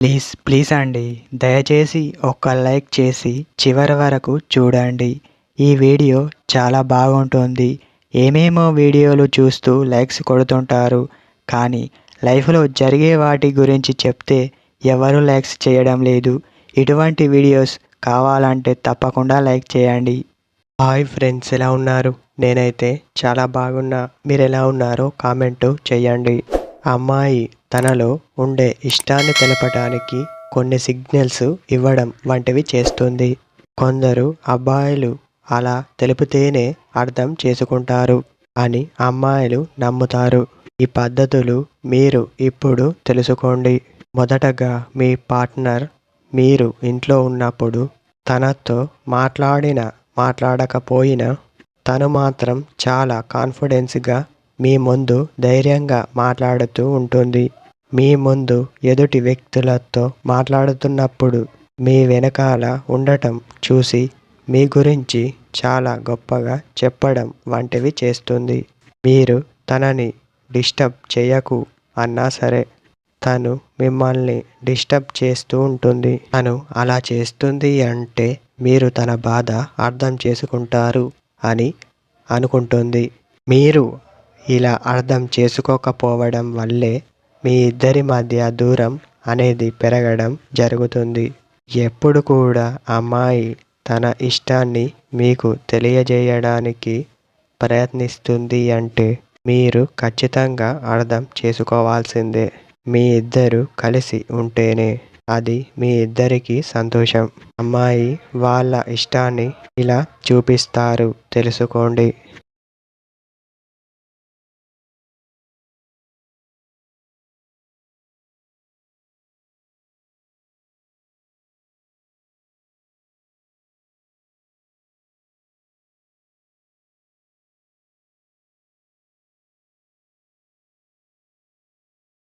Please please అండి, దయచేసి ఒక్క లైక్ చేసి చివరి వరకు చూడండి. ఈ వీడియో చాలా బాగుంటుంది. ఏమేమో వీడియోలు చూస్తూ లైక్స్ కొడుతుంటారు, కానీ లైఫ్లో జరిగే వాటి గురించి చెప్తే ఎవరు లైక్స్ చేయడం లేదు. ఇటువంటి వీడియోస్ కావాలంటే తప్పకుండా లైక్ చేయండి. హాయ్ ఫ్రెండ్స్, ఎలా ఉన్నారు? నేనైతే చాలా బాగున్నా. మీరు ఎలా ఉన్నారో కామెంటు చేయండి. అమ్మాయి తనలో ఉండే ఇష్టాన్ని తెలపడానికి కొన్ని సిగ్నల్స్ ఇవ్వడం వంటివి చేస్తుంది. కొందరు అబ్బాయిలు అలా తెలిపితేనే అర్థం చేసుకుంటారు అని అమ్మాయిలు నమ్ముతారు. ఈ పద్ధతులు మీరు ఇప్పుడు తెలుసుకోండి. మొదటగా మీ పార్ట్నర్ మీరు ఇంట్లో ఉన్నప్పుడు తనతో మాట్లాడకపోయినా తను మాత్రం చాలా కాన్ఫిడెన్స్గా మీ ముందు ధైర్యంగా మాట్లాడుతూ ఉంటుంది. మీ ముందు ఎదుటి వ్యక్తులతో మాట్లాడుతున్నప్పుడు మీ వెనకాల ఉండటం చూసి మీ గురించి చాలా గొప్పగా చెప్పడం వంటివి చేస్తుంది. మీరు తనని డిస్టర్బ్ చేయకు అన్నా సరే తను మిమ్మల్ని డిస్టర్బ్ చేస్తూ ఉంటుంది. తను అలా చేస్తుంది అంటే మీరు తన బాధ అర్థం చేసుకుంటారు అని అనుకుంటుంది. మీరు ఇలా అర్థం చేసుకోకపోవడం వల్లే మీ ఇద్దరి మధ్య దూరం అనేది పెరగడం జరుగుతుంది. ఎప్పుడు కూడా అమ్మాయి తన ఇష్టాన్ని మీకు తెలియజేయడానికి ప్రయత్నిస్తుంది అంటే మీరు ఖచ్చితంగా అర్థం చేసుకోవాల్సిందే. మీ ఇద్దరు కలిసి ఉంటేనే అది మీ ఇద్దరికీ సంతోషం. అమ్మాయి వాళ్ళ ఇష్టాన్ని ఇలా చూపిస్తారు, తెలుసుకోండి.